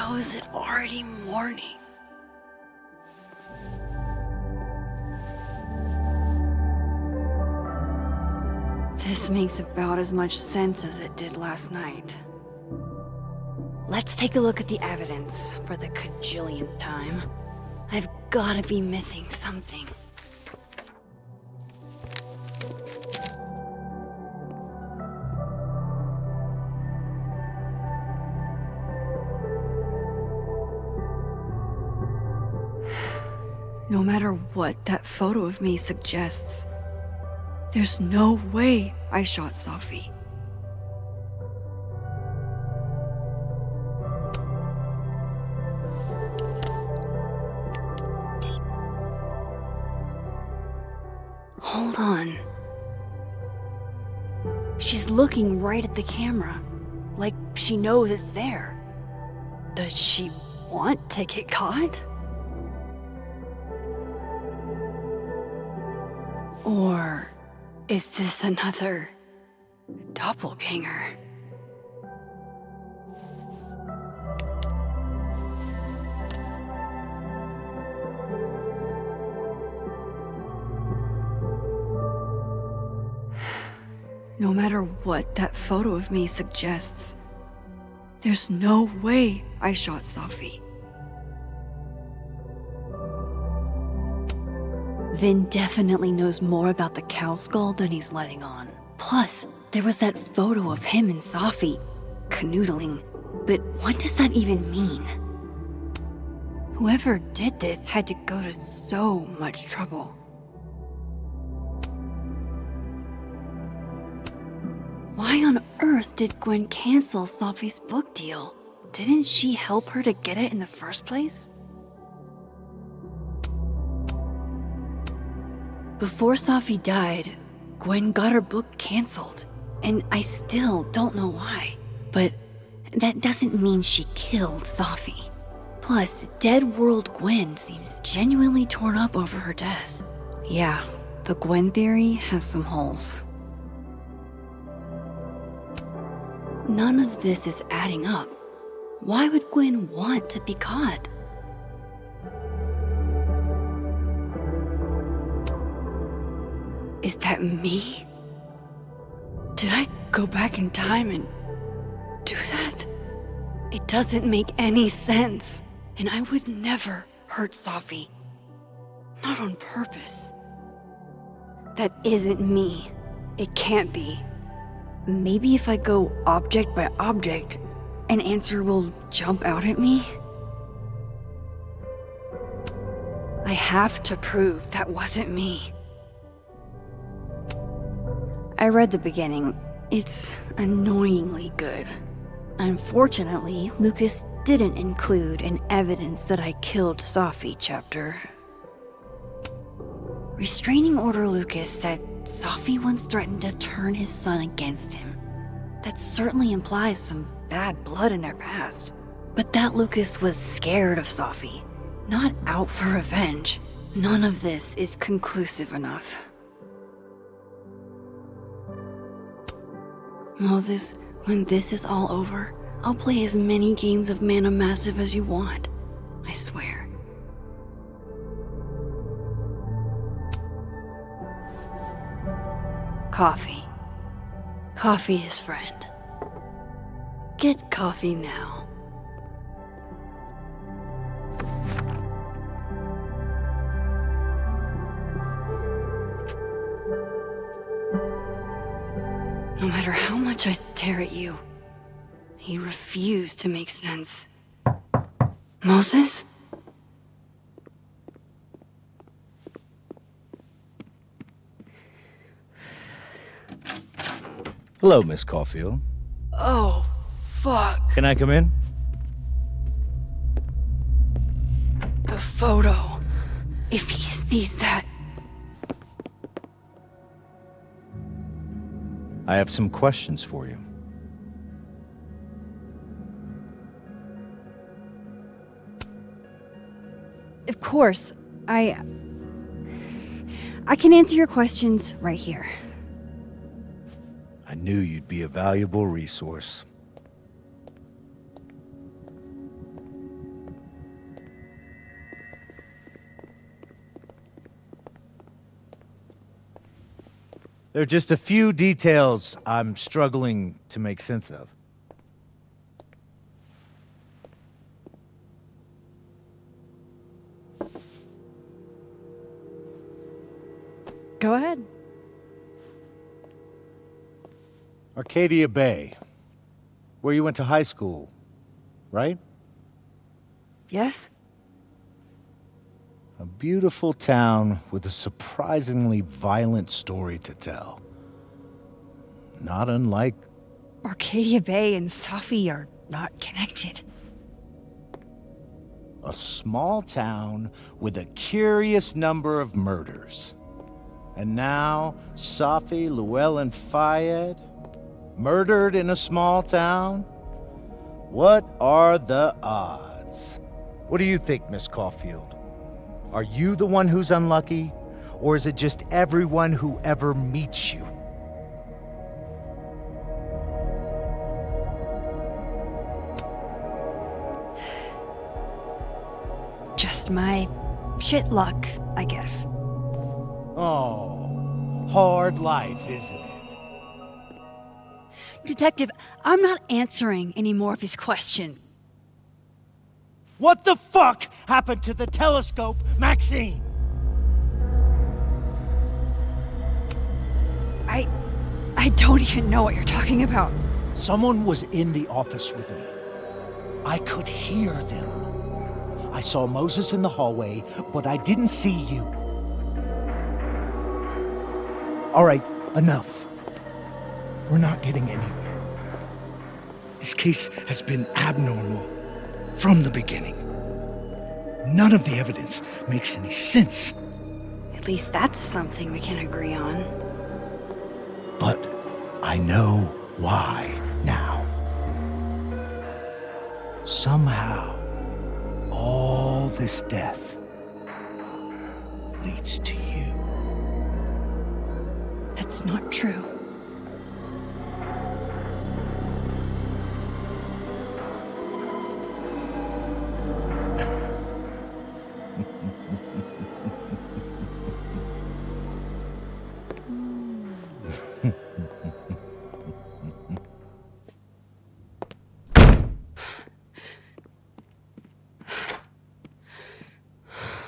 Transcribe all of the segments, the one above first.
How is it already morning? This makes about as much sense as it did last night. Let's take a look at the evidence for the cajillionth time. I've gotta be missing something. No matter what that photo of me suggests, there's no way I shot Safi. Hold on. She's looking right at the camera, like she knows it's there. Does she want to get caught? Or is this another doppelganger? No matter what that photo of me suggests, there's no way I shot Safi. Vin definitely knows more about the cow skull than he's letting on. Plus, there was that photo of him and Safi canoodling. But what does that even mean? Whoever did this had to go to so much trouble. Why on earth did Gwen cancel Safi's book deal? Didn't she help her to get it in the first place? Before Safi died, Gwen got her book canceled, and I still don't know why. But that doesn't mean she killed Safi. Plus, Dead World Gwen seems genuinely torn up over her death. Yeah, the Gwen theory has some holes. None of this is adding up. Why would Gwen want to be caught? Is that me? Did I go back in time and do that? It doesn't make any sense. And I would never hurt Safi. Not on purpose. That isn't me. It can't be. Maybe if I go object by object, an answer will jump out at me? I have to prove that wasn't me. I read the beginning. It's annoyingly good. Unfortunately, Lucas didn't include an evidence that I killed Safi chapter. Restraining Order Lucas said Safi once threatened to turn his son against him. That certainly implies some bad blood in their past. But that Lucas was scared of Safi, not out for revenge. None of this is conclusive enough. Moses, when this is all over, I'll play as many games of Mana Massive as you want. I swear. Coffee. Coffee is friend. Get coffee now. No matter how much I stare at you, he refused to make sense. Moses? Hello, Miss Caulfield. Oh, fuck. Can I come in? The photo. If he sees that... I have some questions for you. Of course, I can answer your questions right here. I knew you'd be a valuable resource. There are just a few details I'm struggling to make sense of. Go ahead. Arcadia Bay, where you went to high school, right? Yes? A beautiful town with a surprisingly violent story to tell. Not unlike... Arcadia Bay and Safi are not connected. a small town with a curious number of murders. And now, Safi, Llewellyn Fayed, murdered in a small town? What are the odds? What do you think, Miss Caulfield? Are you the one who's unlucky? Or is it just everyone who ever meets you? Just my shit luck, I guess. Oh, hard life, isn't it? Detective, I'm not answering any more of his questions. What the fuck happened to the telescope, Maxine? I don't even know what you're talking about. Someone was in the office with me. I could hear them. I saw Moses in the hallway, but I didn't see you. All right, enough. We're not getting anywhere. This case has been abnormal from the beginning. None of the evidence makes any sense. At least that's something we can agree on. But I know why now. Somehow, all this death leads to you. That's not true.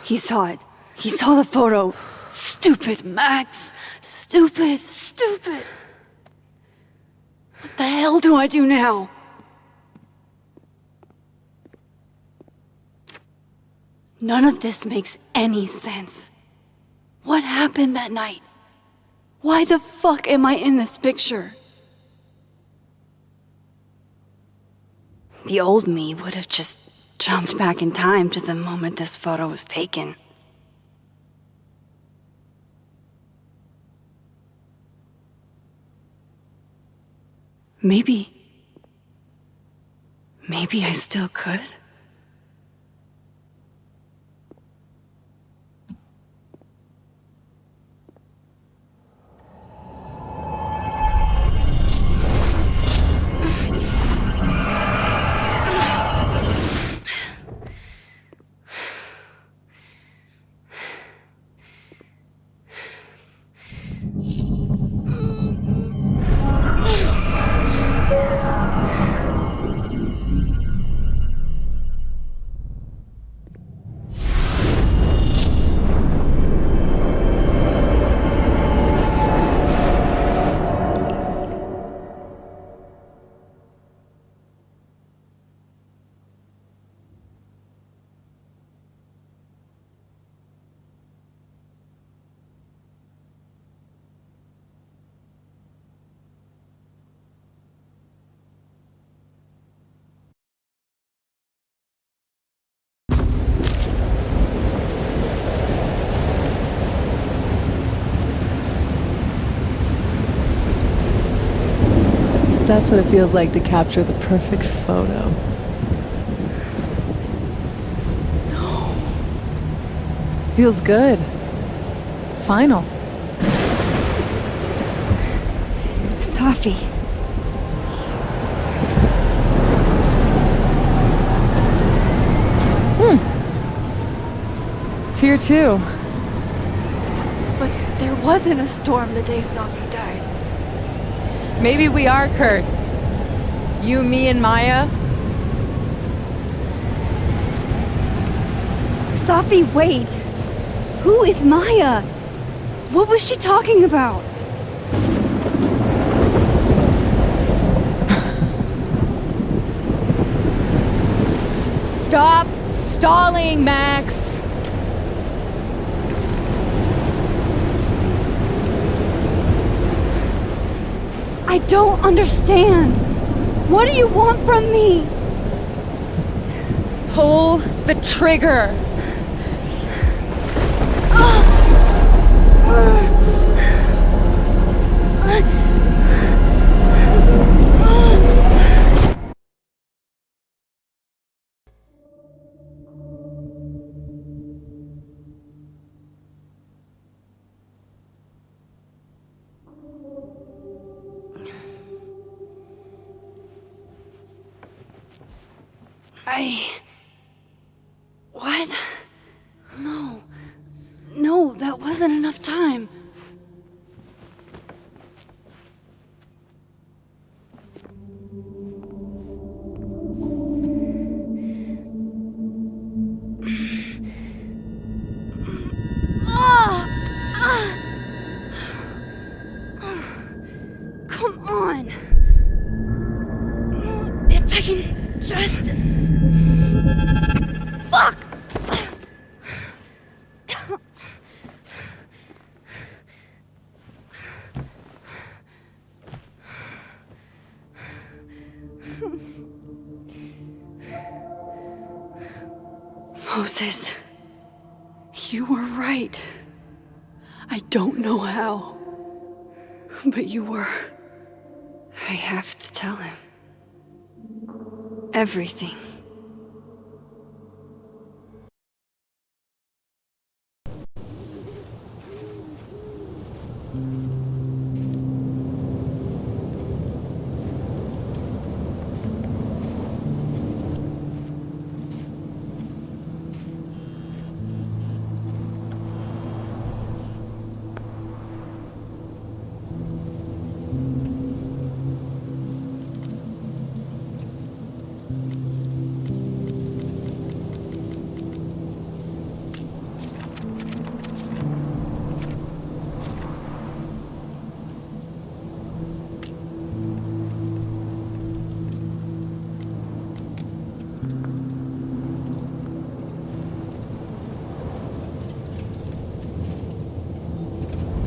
He saw it. He saw the photo. Stupid, Max. Stupid, stupid. What the hell do I do now? None of this makes any sense. What happened that night? Why the fuck am I in this picture? The old me would have just jumped back in time to the moment this photo was taken. Maybe I still could. That's what it feels like to capture the perfect photo. No. Feels good. Final. Safi. It's here too. But There wasn't a storm the day Safi died. Maybe we are cursed. You, me, and Maya. Safi, wait! Who is Maya? What was she talking about? Stop stalling, Max! I don't understand. What do you want from me? Pull the trigger. What? No. No, that wasn't enough time. Come on. If I can just... Fuck! Moses, you were right. I don't know how, but you were. I have to tell him. Everything.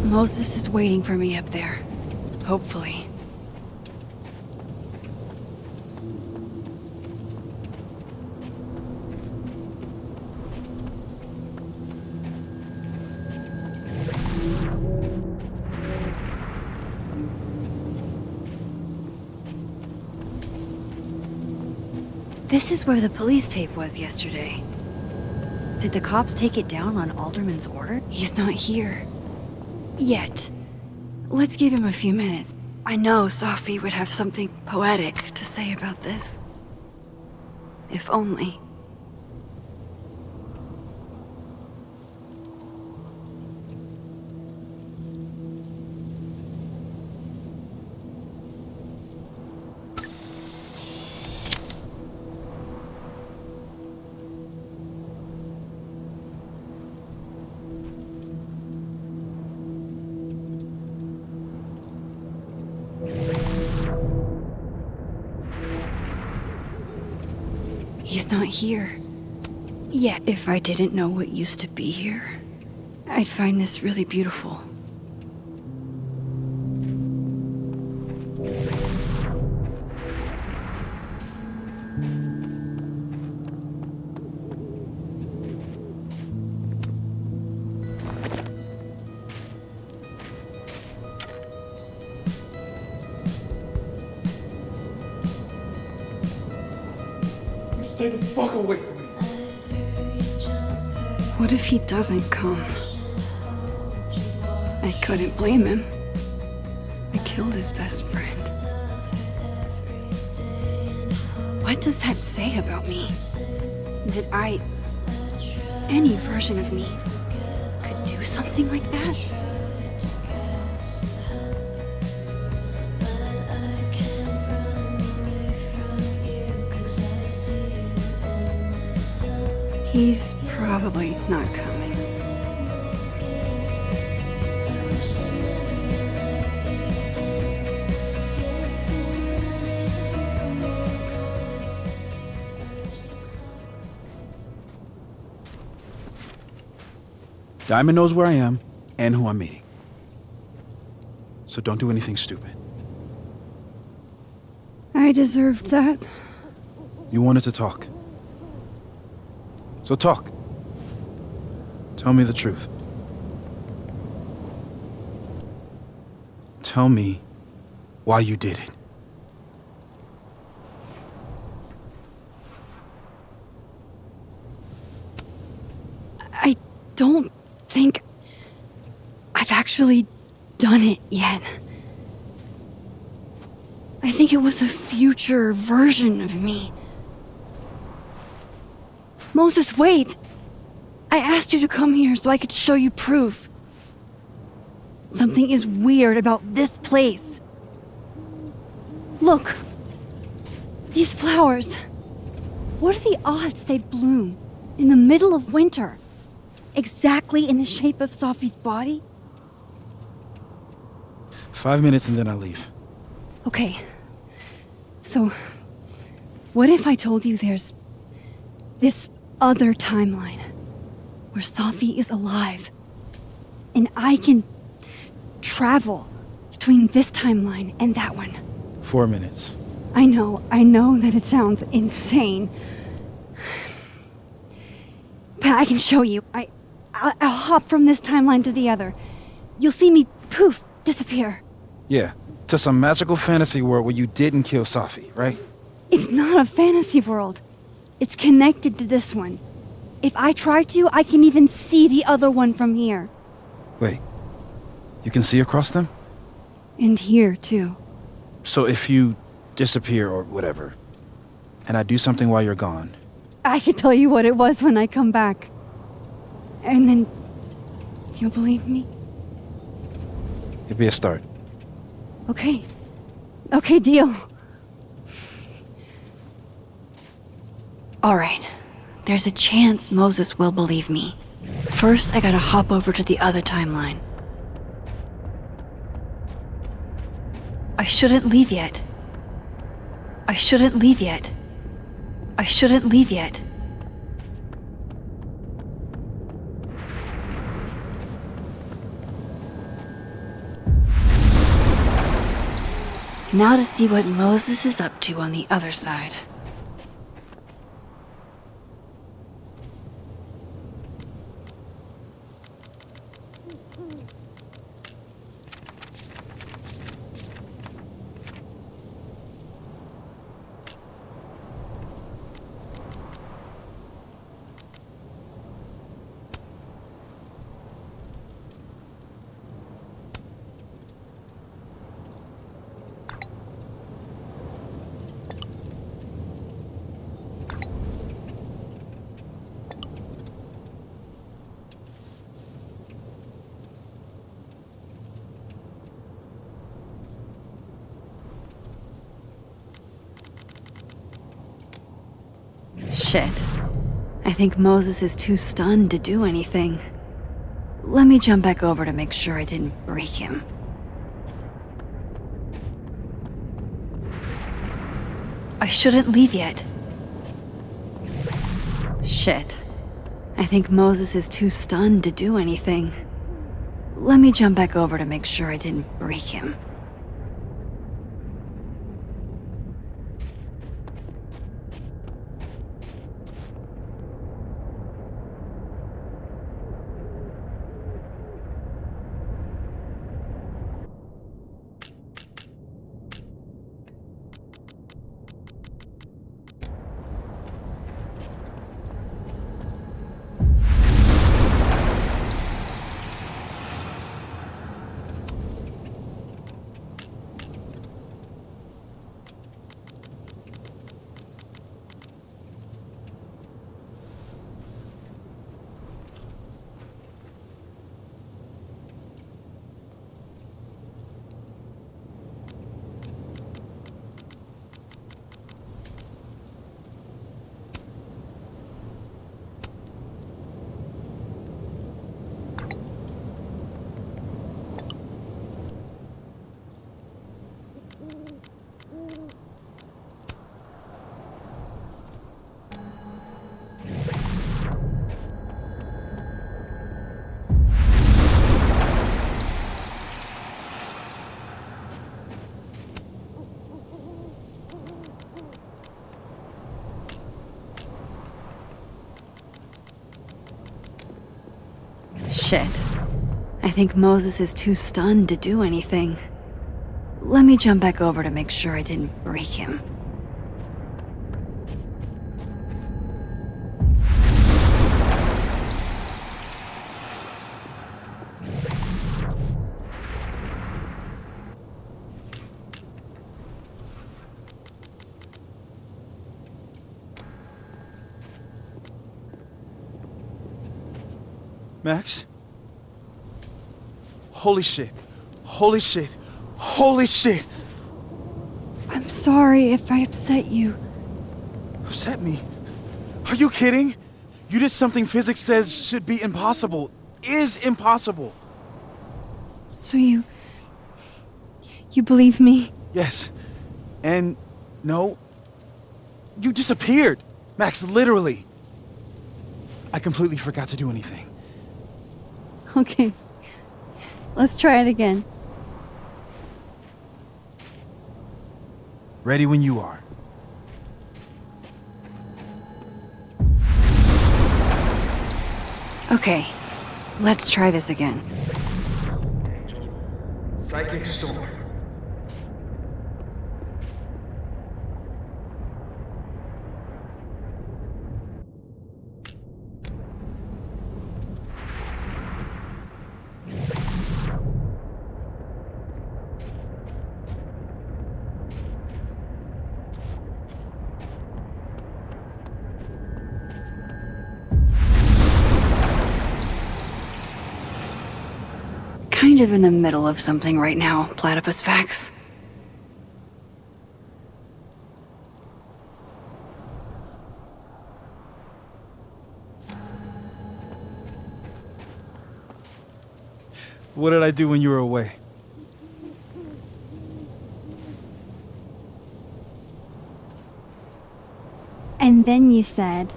Moses is waiting for me up there. Hopefully. This is where the police tape was yesterday. Did the cops take it down on Alderman's order? He's not here. Yet. Let's give him a few minutes. I know Safi would have something poetic to say about this. If only. He's not here. Yet, if I didn't know what used to be here, I'd find this really beautiful. Stay the fuck away from me. What if he doesn't come? I couldn't blame him. I killed his best friend. What does that say about me? That any version of me, could do something like that? He's probably not coming. Diamond knows where I am and who I'm meeting. So don't do anything stupid. I deserved that. You wanted to talk. So talk. Tell me the truth. Tell me why you did it. I don't think I've actually done it yet. I think it was a future version of me. Moses, wait! I asked you to come here so I could show you proof. Something is weird about this place. Look. These flowers. What are the odds they'd bloom in the middle of winter? Exactly in the shape of Safi's body? 5 minutes and then I leave. Okay. So, what if I told you there's this other timeline where Safi is alive and I can travel between this timeline and that one? 4 minutes. I know that it sounds insane. But I can show you. I'll hop from this timeline to the other. You'll see me, poof, disappear. Yeah, to some magical fantasy world where you didn't kill Safi, right? It's not a fantasy world. It's connected to this one. If I try to, I can even see the other one from here. Wait, you can see across them? And here, too. So if you disappear or whatever, and I do something while you're gone... I can tell you what it was when I come back. And then... you'll believe me? It'd be a start. Okay. Okay, deal. Alright. There's a chance Moses will believe me. First, I gotta hop over to the other timeline. I shouldn't leave yet. I shouldn't leave yet. I shouldn't leave yet. Now to see what Moses is up to on the other side. Shit. I think Moses is too stunned to do anything. Let me jump back over to make sure I didn't break him. I shouldn't leave yet. Shit. I think Moses is too stunned to do anything. Let me jump back over to make sure I didn't break him. Shit. I think Moses is too stunned to do anything. Let me jump back over to make sure I didn't break him. Max? Holy shit. Holy shit. Holy shit! I'm sorry if I upset you. Upset me? Are you kidding? You did something physics says should be impossible. Is impossible. So you believe me? Yes. And no. You disappeared. Max, literally. I completely forgot to do anything. Okay. Let's try it again. Ready when you are. Okay. Let's try this again. Psychic storm. Kind of in the middle of something right now, Platypus Facts. What did I do when you were away? And then you said...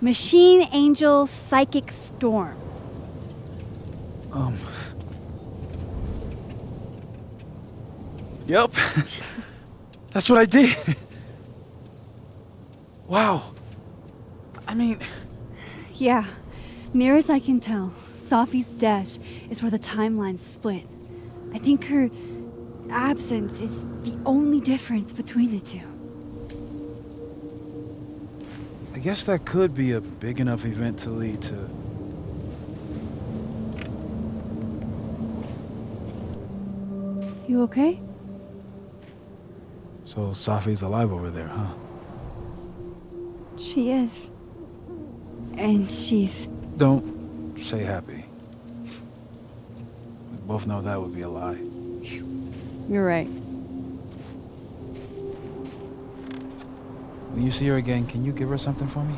Machine Angel Psychic Storm. Yep. That's what I did. Wow. I mean... Yeah, near as I can tell, Safi's death is where the timelines split. I think her absence is the only difference between the two. I guess that could be a big enough event to lead to... You okay? So Safi's alive over there, huh? She is. And she's... Don't say happy. We both know that would be a lie. You're right. When you see her again, can you give her something for me?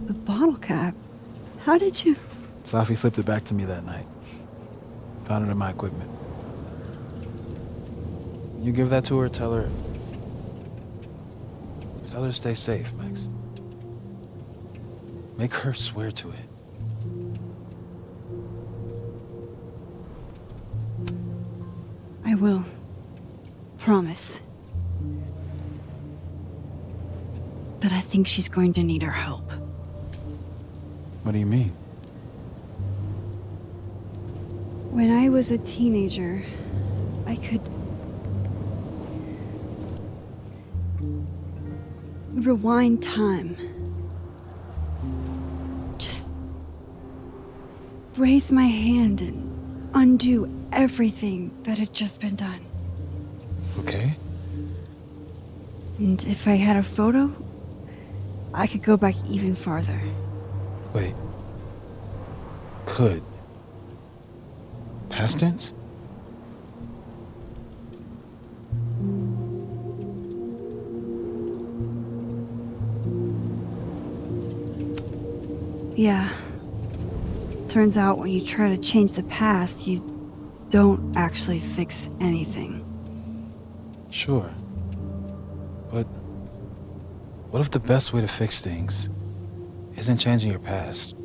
The bottle cap? How did you... Safi slipped it back to me that night. Found it in my equipment. You give that to her, tell her to stay safe, Max. Make her swear to it. I will. Promise. But I think she's going to need our help. What do you mean? When I was a teenager, I could rewind time. Just raise my hand and undo everything that had just been done. Okay. And if I had a photo, I could go back even farther. Wait. Could. Past tense? Yeah. Turns out when you try to change the past, you don't actually fix anything. Sure. But what if the best way to fix things isn't changing your past,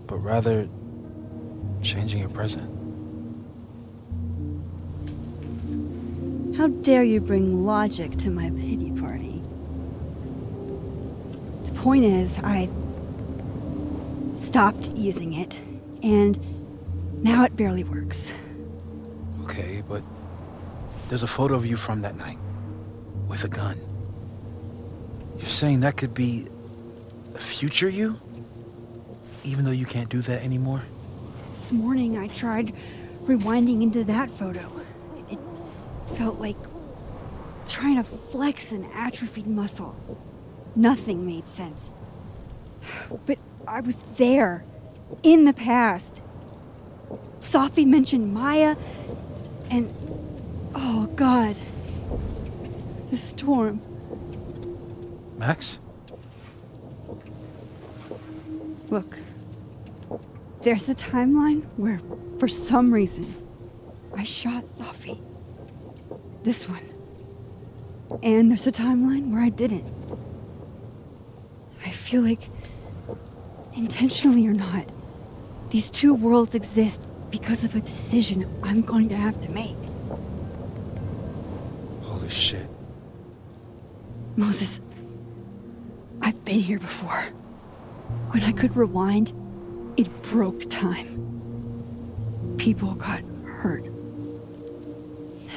but rather changing your present? How dare you bring logic to my pity party? The point is, I stopped using it, and now it barely works. Okay, but there's a photo of you from that night with a gun. You're saying that could be a future you? Even though you can't do that anymore? This morning I tried rewinding into that photo. It felt like trying to flex an atrophied muscle. Nothing made sense. But I was there, in the past. Safi mentioned Maya, and oh God, the storm. Max? Look, there's a timeline where, for some reason, I shot Safi. This one. And there's a timeline where I didn't. I feel like, intentionally or not, these two worlds exist because of a decision I'm going to have to make. Holy shit. Moses, I've been here before. When I could rewind, it broke time. People got hurt.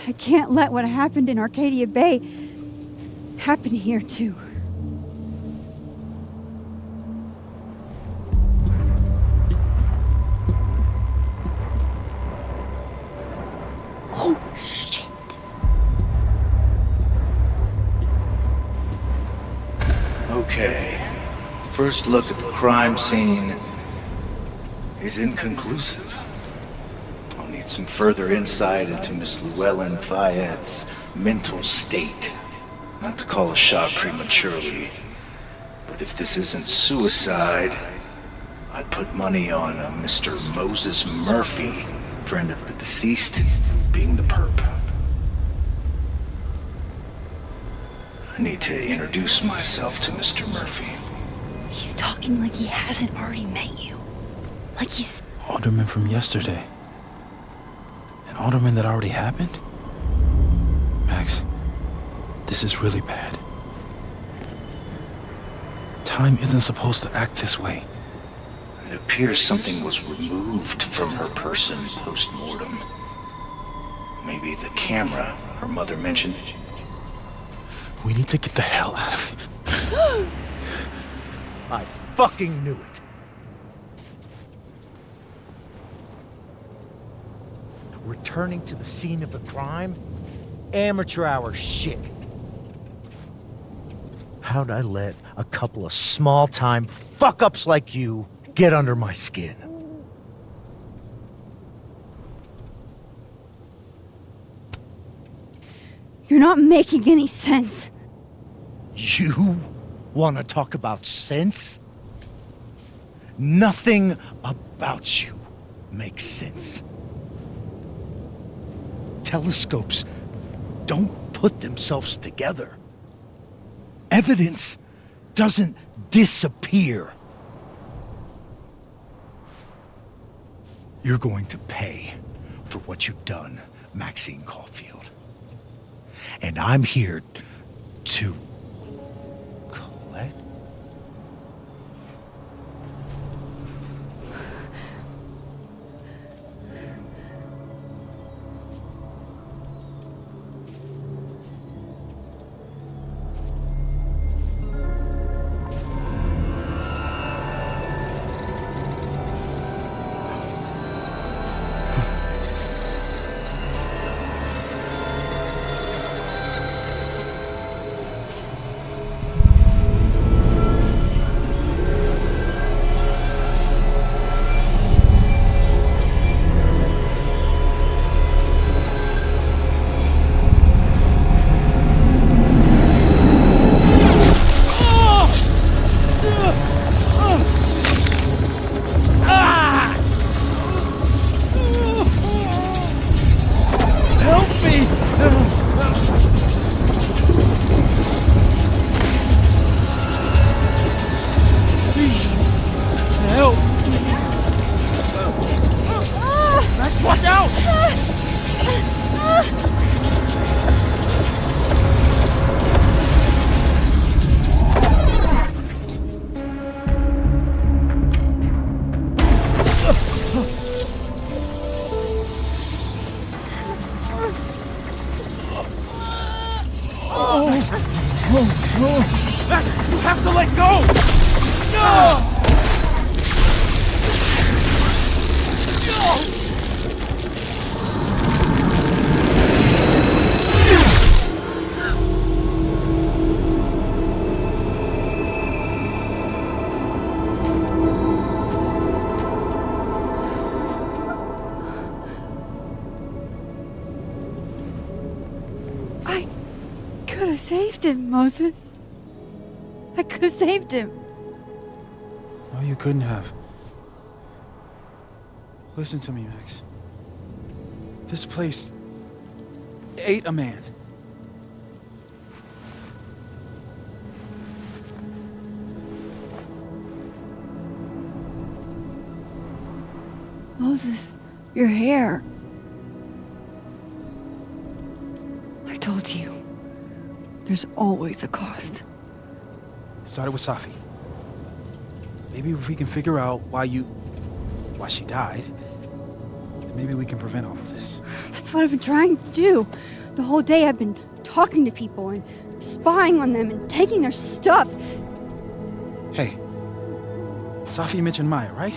I can't let what happened in Arcadia Bay happen here too. Oh, shit. Okay. First look at the crime scene is inconclusive. I'll need some further insight into Miss Llewellyn Fayette's mental state. Not to call a shot prematurely, but if this isn't suicide, I'd put money on a Mr. Moses Murphy, friend of the deceased, being the perp. I need to introduce myself to Mr. Murphy. He's talking like he hasn't already met you. Like he's... Alderman from yesterday. An alderman that already happened? Max, this is really bad. Time isn't supposed to act this way. It appears something was removed from her person post-mortem. Maybe the camera her mother mentioned. We need to get the hell out of here. I fucking knew it. Returning to the scene of the crime? Amateur hour shit. How'd I let a couple of small-time fuck-ups like you get under my skin? You're not making any sense. You want to talk about sense? Nothing about you makes sense. Telescopes don't put themselves together. Evidence doesn't disappear. You're going to pay for what you've done, Maxine Caulfield. And I'm here to collect. could have saved him, Moses. I could have saved him. No, you couldn't have. Listen to me, Max. This place ate a man. Moses, your hair. I told you. There's always a cost. It started with Safi. Maybe if we can figure out why she died, then maybe we can prevent all of this. That's what I've been trying to do. The whole day I've been talking to people and spying on them and taking their stuff. Hey, Safi mentioned Maya, right?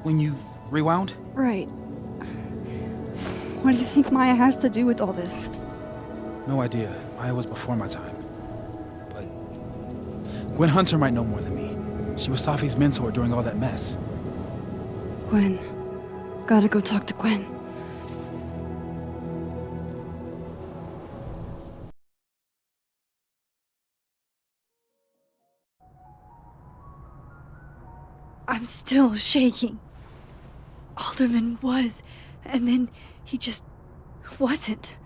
When you rewound? Right. What do you think Maya has to do with all this? No idea. Maya was before my time. But Gwen Hunter might know more than me. She was Safi's mentor during all that mess. Gwen. Gotta go talk to Gwen. I'm still shaking. Alderman was, and then he just wasn't.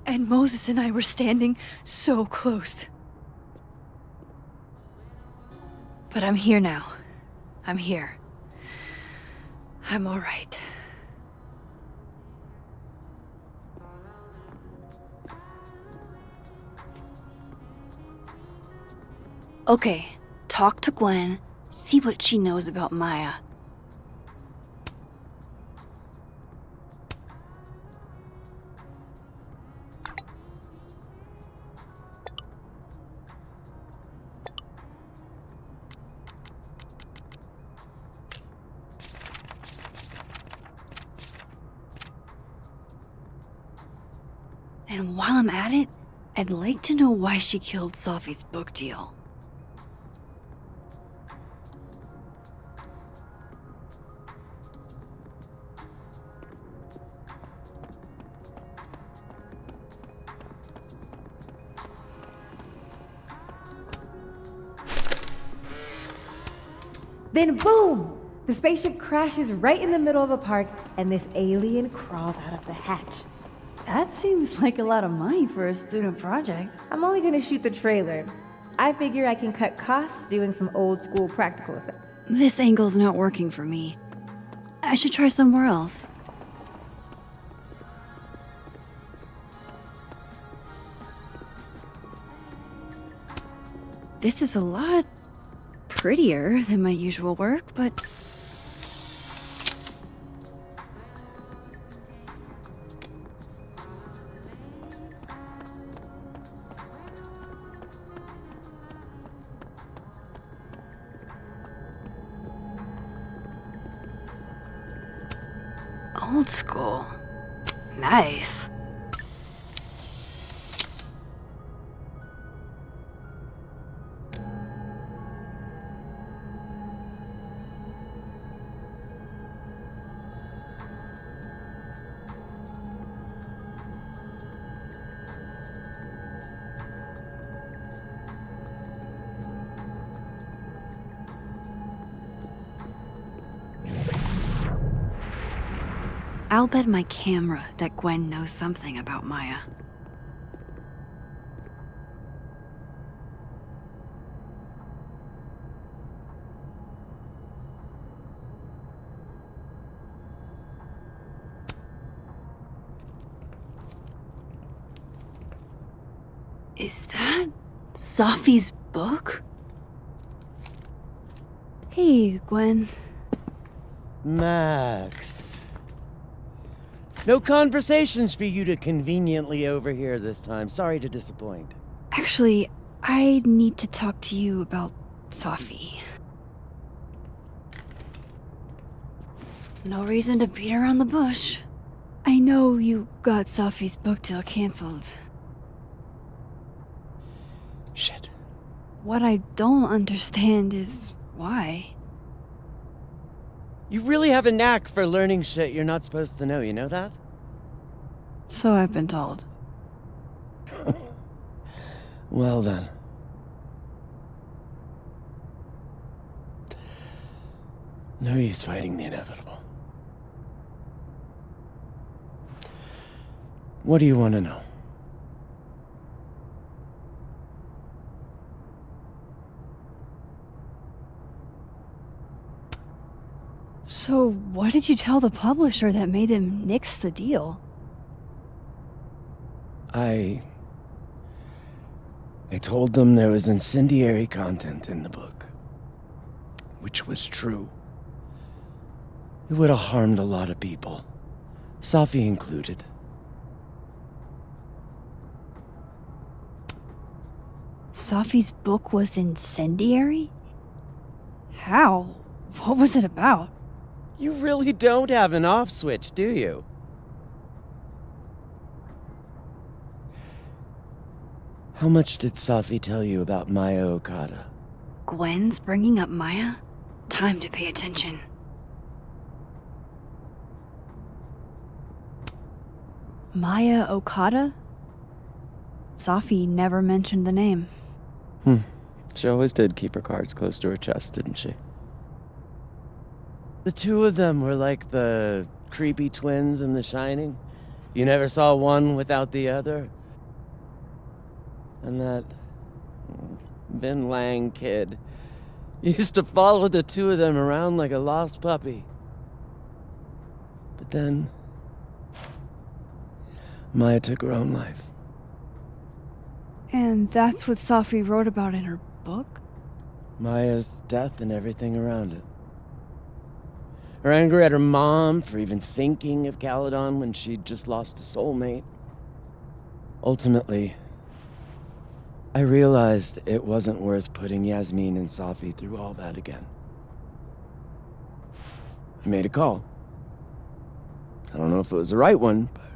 And Moses and I were standing so close. But I'm here now. I'm here. I'm all right. Okay, talk to Gwen, see what she knows about Maya. And while I'm at it, I'd like to know why she killed Safi's book deal. Then boom! The spaceship crashes right in the middle of a park, and this alien crawls out of the hatch. That seems like a lot of money for a student project. I'm only gonna shoot the trailer. I figure I can cut costs doing some old school practical effects. This angle's not working for me. I should try somewhere else. This is a lot prettier than my usual work, but... old school. Nice. I'll bet my camera that Gwen knows something about Maya. Is that Safi's book? Hey, Gwen. Max. No conversations for you to conveniently overhear this time. Sorry to disappoint. Actually, I need to talk to you about Safi. No reason to beat around the bush. I know you got Safi's book deal canceled. Shit. What I don't understand is why. You really have a knack for learning shit you're not supposed to know, you know that? So I've been told. Well then. No use fighting the inevitable. What do you want to know? So, what did you tell the publisher that made them nix the deal? I told them there was incendiary content in the book. Which was true. It would have harmed a lot of people. Safi included. Safi's book was incendiary? How? What was it about? You really don't have an off switch, do you? How much did Safi tell you about Maya Okada? Gwen's bringing up Maya? Time to pay attention. Maya Okada? Safi never mentioned the name. She always did keep her cards close to her chest, didn't she? The two of them were like the creepy twins in The Shining. You never saw one without the other. And that Vin Lang kid used to follow the two of them around like a lost puppy. But then Maya took her own life. And that's what Safi wrote about in her book? Maya's death and everything around it. Her anger at her mom for even thinking of Caledon when she'd just lost a soulmate. Ultimately, I realized it wasn't worth putting Yasmin and Safi through all that again. I made a call. I don't know if it was the right one, but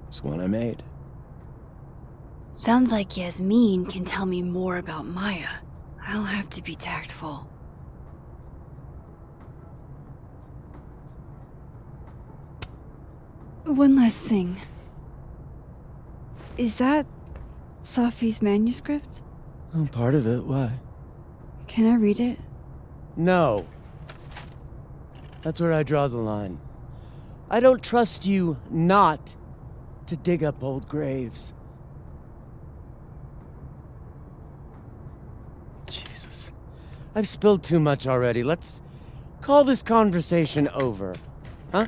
it's one I made. Sounds like Yasmin can tell me more about Maya. I'll have to be tactful. One last thing. Is that Safi's manuscript? Oh, part of it, why? Can I read it? No. That's where I draw the line. I don't trust you not to dig up old graves. Jesus. I've spilled too much already. Let's call this conversation over. Huh?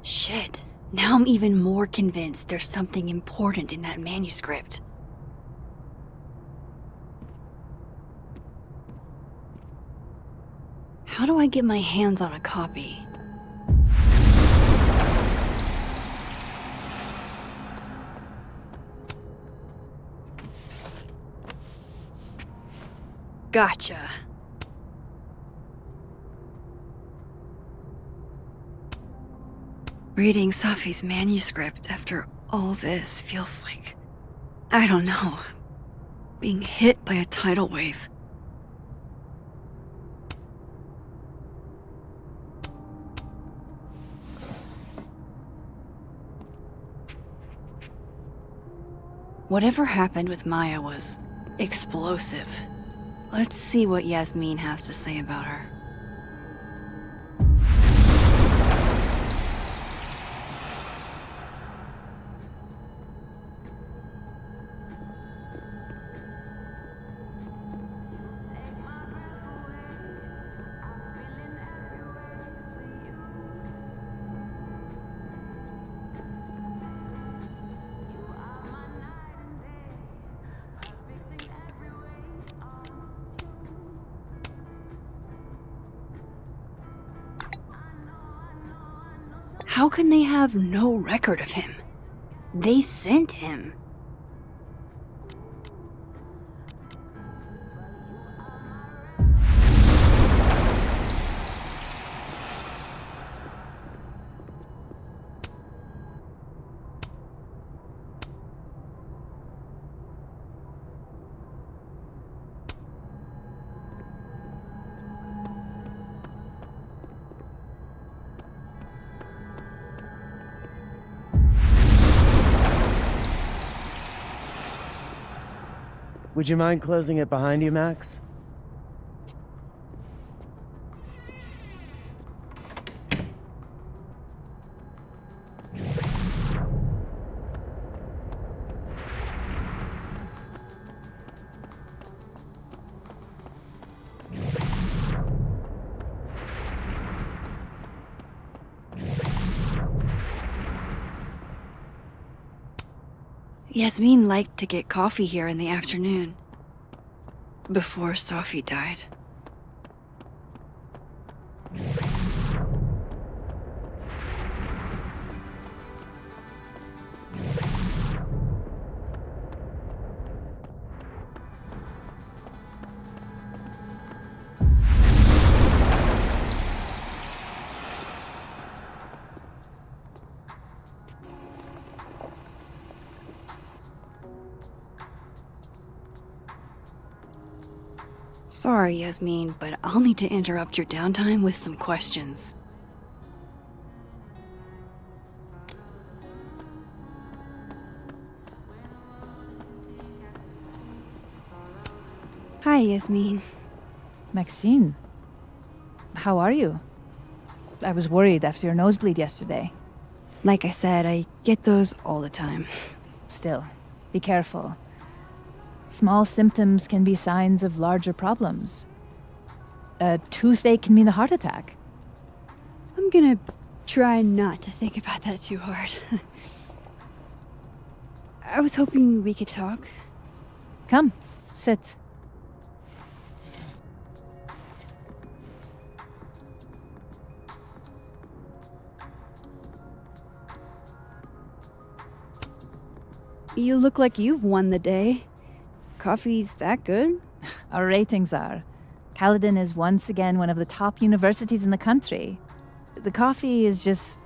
Shit. Now I'm even more convinced there's something important in that manuscript. How do I get my hands on a copy? Gotcha. Reading Safi's manuscript after all this feels like, I don't know, being hit by a tidal wave. Whatever happened with Maya was explosive. Let's see what Yasmin has to say about her. How can they have no record of him? They sent him. Would you mind closing it behind you, Max? Yasmin liked to get coffee here in the afternoon. Before Safi died. Sorry, Yasmin, but I'll need to interrupt your downtime with some questions. Hi, Yasmin. Maxine, how are you? I was worried after your nosebleed yesterday. Like I said, I get those all the time. Still, be careful. Small symptoms can be signs of larger problems. A toothache can mean a heart attack. I'm gonna try not to think about that too hard. I was hoping we could talk. Come, sit. You look like you've won the day. Coffee's that good? Our ratings are. Caledon is once again one of the top universities in the country. The coffee is just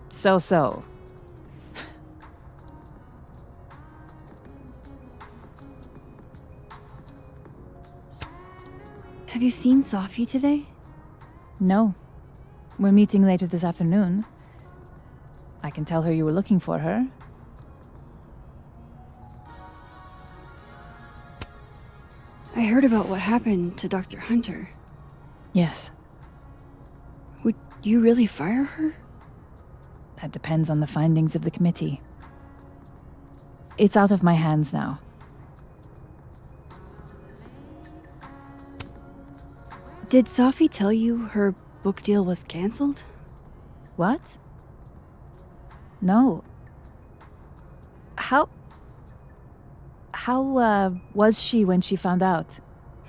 so-so. Have you seen Safi today? No. We're meeting later this afternoon. I can tell her you were looking for her. I heard about what happened to Dr. Hunter. Yes. Would you really fire her? That depends on the findings of the committee. It's out of my hands now. Did Safi tell you her book deal was cancelled? What? No. How was she when she found out?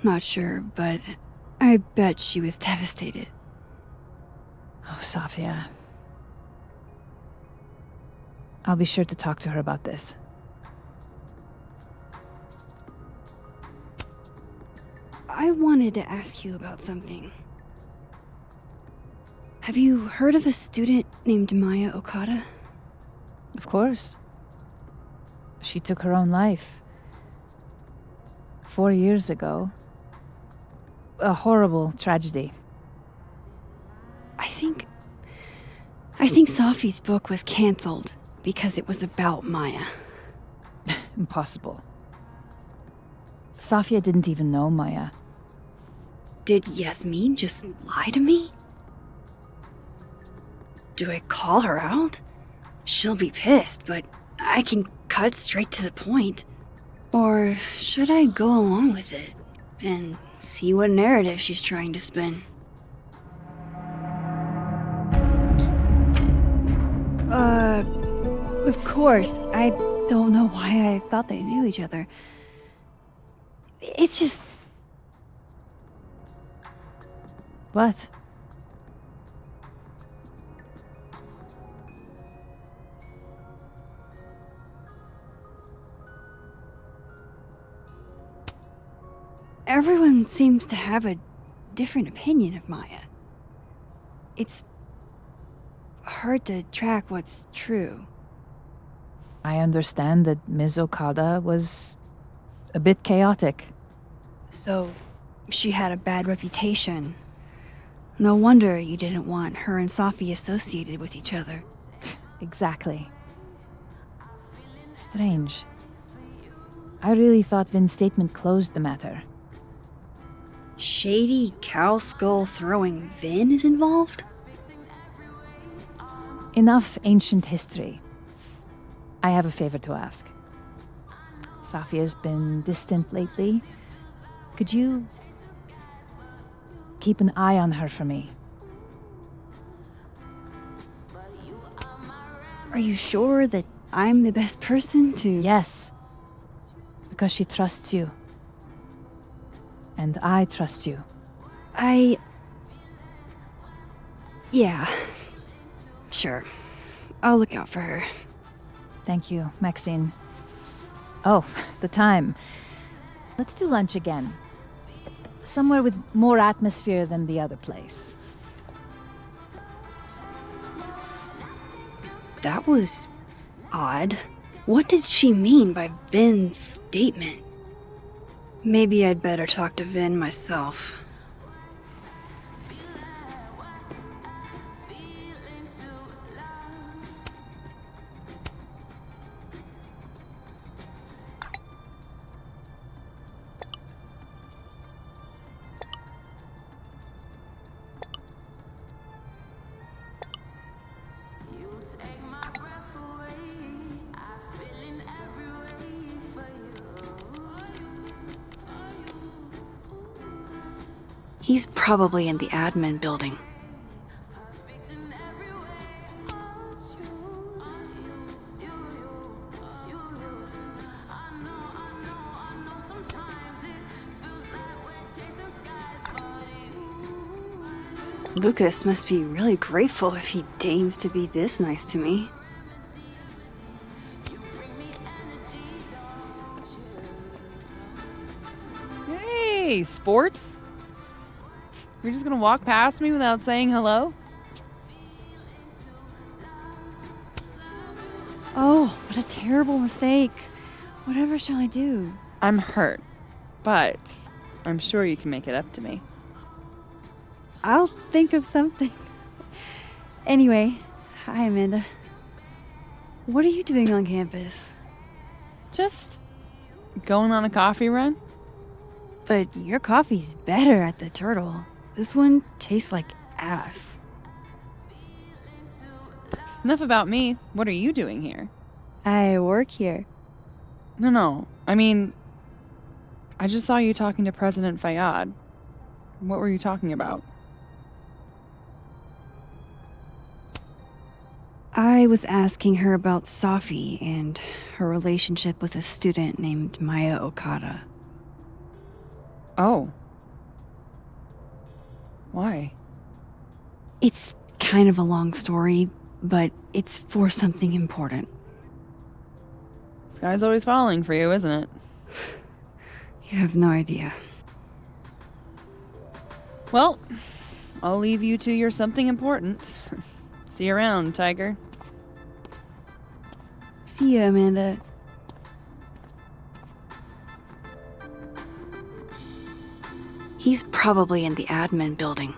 Not sure, but I bet she was devastated. Oh, Safia. I'll be sure to talk to her about this. I wanted to ask you about something. Have you heard of a student named Maya Okada? Of course. She took her own life. 4 years ago. A horrible tragedy. I think Safi's book was cancelled because it was about Maya. Impossible. Safia didn't even know Maya. Did Yasmin just lie to me? Do I call her out? She'll be pissed, but I can cut straight to the point. Or should I go along with it and see what narrative she's trying to spin? Of course. I don't know why I thought they knew each other. It's just... What? Everyone seems to have a different opinion of Maya. It's hard to track what's true. I understand that Ms. Okada was a bit chaotic. So, she had a bad reputation. No wonder you didn't want her and Safi associated with each other. Exactly. Strange. I really thought Vin's statement closed the matter. Shady cow skull throwing Vin is involved? Enough ancient history. I have a favor to ask. Safi has been distant lately. Could you keep an eye on her for me? Are you sure that I'm the best person to... Yes. Because she trusts you. And I trust you. Yeah. Sure. I'll look out for her. Thank you, Maxine. Oh, the time. Let's do lunch again. Somewhere with more atmosphere than the other place. That was odd. What did she mean by Vin's statement? Maybe I'd better talk to Vin myself. He's probably in the admin building. Lucas must be really grateful if he deigns to be this nice to me. Hey, sport. You're just gonna walk past me without saying hello? Oh, what a terrible mistake. Whatever shall I do? I'm hurt, but I'm sure you can make it up to me. I'll think of something. Anyway, hi Amanda. What are you doing on campus? Just going on a coffee run? But your coffee's better at the Turtle. This one tastes like ass. Enough about me. What are you doing here? I work here. No. I mean, I just saw you talking to President Fayyad. What were you talking about? I was asking her about Safi and her relationship with a student named Maya Okada. Oh. Why? It's kind of a long story, but it's for something important. This guy's always falling for you, isn't it? You have no idea. Well, I'll leave you to your something important. See you around, Tiger. See you, Amanda. He's probably in the admin building.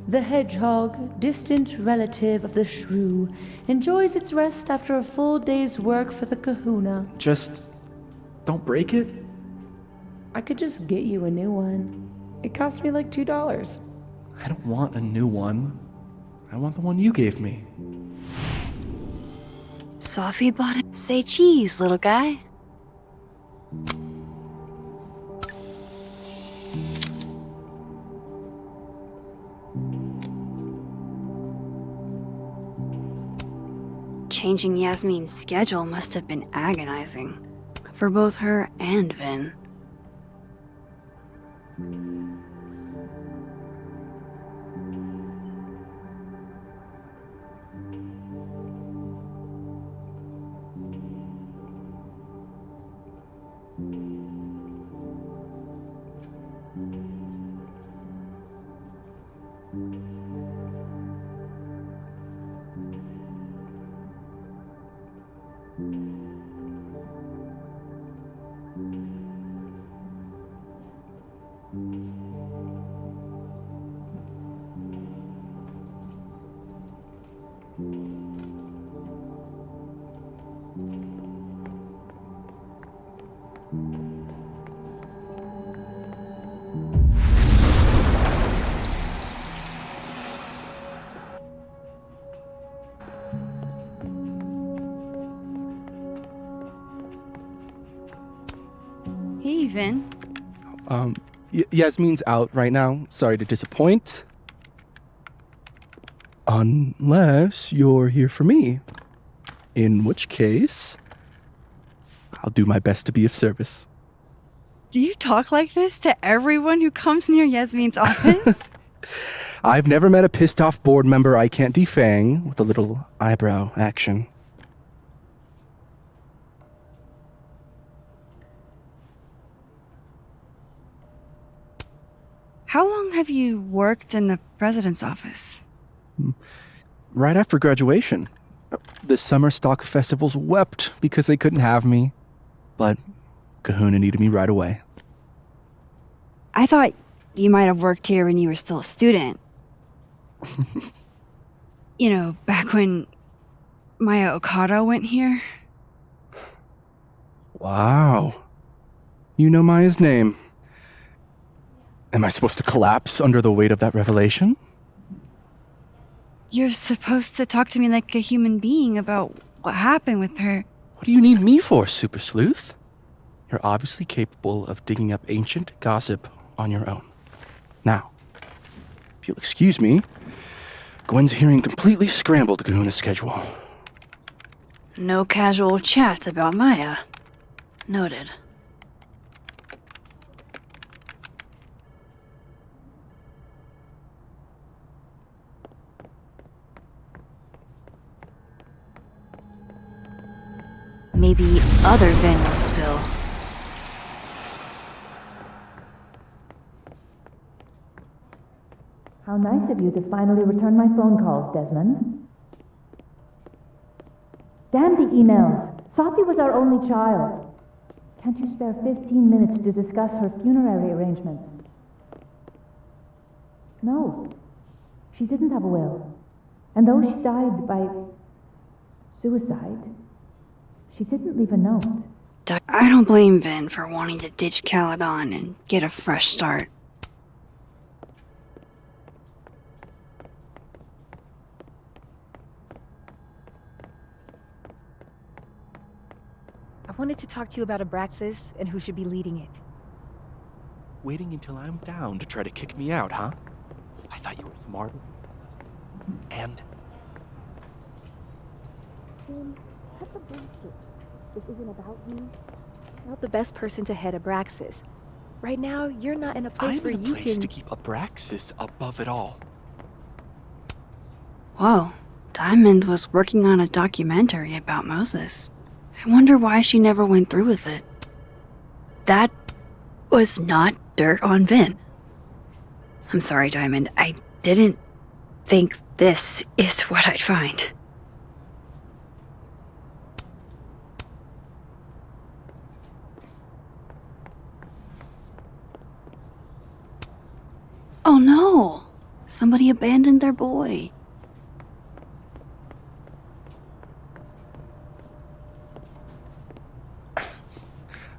The hedgehog, distant relative of the shrew, enjoys its rest after a full day's work for the kahuna. Just don't break it? I could just get you a new one. It cost me like $2. I don't want a new one. I want the one you gave me. Safi bought it. Say cheese, little guy. Changing Yasmin's schedule must have been agonizing. for both her and Vin. Hey, Vin. Yasmin's out right now. Sorry to disappoint. Unless you're here for me. In which case, I'll do my best to be of service. Do you talk like this to everyone who comes near Yasmin's office? I've never met a pissed off board member I can't defang with a little eyebrow action. How long have you worked in the president's office? Right after graduation. The summer stock festivals wept because they couldn't have me. But Kahuna needed me right away. I thought you might have worked here when you were still a student. You know, back when Maya Okada went here. Wow. You know Maya's name. Am I supposed to collapse under the weight of that revelation? You're supposed to talk to me like a human being about what happened with her. What do you need me for, Super Sleuth? You're obviously capable of digging up ancient gossip on your own. Now, if you'll excuse me, Gwen's hearing completely scrambled Kahuna's schedule. No casual chats about Maya. Noted. Maybe other Vin will spill. How nice of you to finally return my phone calls, Desmond. Damn the emails. Safi was our only child. Can't you spare 15 minutes to discuss her funerary arrangements? No. She didn't have a will. And though she died by suicide, she didn't leave a note. I don't blame Vin for wanting to ditch Caledon and get a fresh start. I wanted to talk to you about Abraxas and who should be leading it. Waiting until I'm down to try to kick me out, huh? I thought you were smart. And? Cut the bullshit. This isn't about you. You're not the best person to head Abraxas. Right now, you're not in a place where you can... I'm in a place to keep Abraxas above it all. Whoa, Diamond was working on a documentary about Moses. I wonder why she never went through with it. That was not dirt on Vin. I'm sorry, Diamond. I didn't think this is what I'd find. Oh no! Somebody abandoned their boy.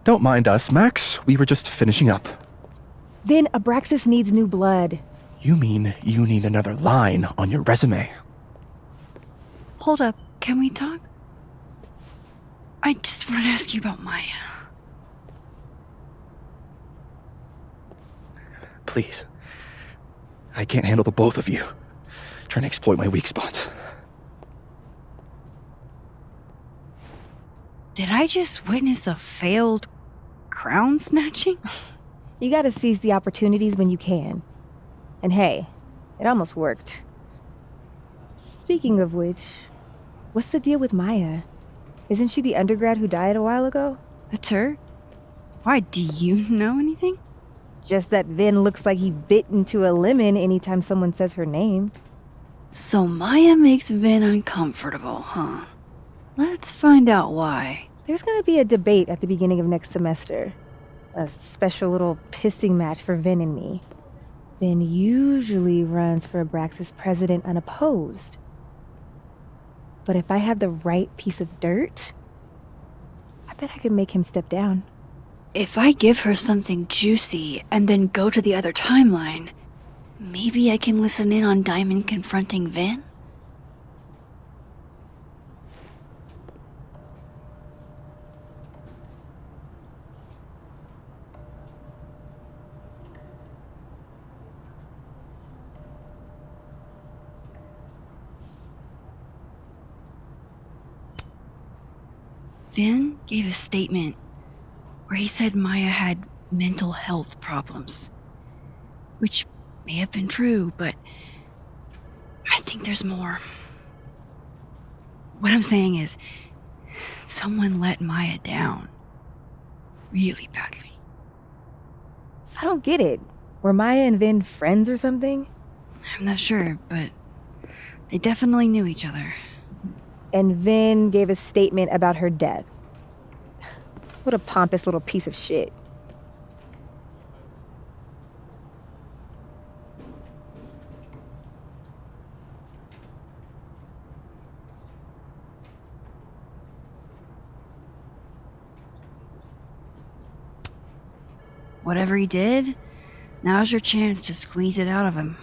Don't mind us, Max. We were just finishing up. Vin, Abraxas needs new blood. You mean you need another line on your resume? Hold up, can we talk? I just want to ask you about Maya. Please. I can't handle the both of you trying to exploit my weak spots. Did I just witness a failed crown snatching? You gotta seize the opportunities when you can. And hey, it almost worked. Speaking of which, what's the deal with Maya? Isn't she the undergrad who died a while ago? That's her? Why, do you know anything? Just that Vin looks like he bit into a lemon anytime someone says her name. So Maya makes Vin uncomfortable, huh? Let's find out why. There's gonna be a debate at the beginning of next semester. A special little pissing match for Vin and me. Vin usually runs for Abraxas president unopposed. But if I had the right piece of dirt, I bet I could make him step down. If I give her something juicy and then go to the other timeline, maybe I can listen in on Diamond confronting Vin? Vin gave a statement where he said Maya had mental health problems, which may have been true, but I think there's more. What I'm saying is, someone let Maya down really badly. I don't get it. Were Maya and Vin friends or something? I'm not sure, but they definitely knew each other. And Vin gave a statement about her death. What a pompous little piece of shit. Whatever he did, now's your chance to squeeze it out of him.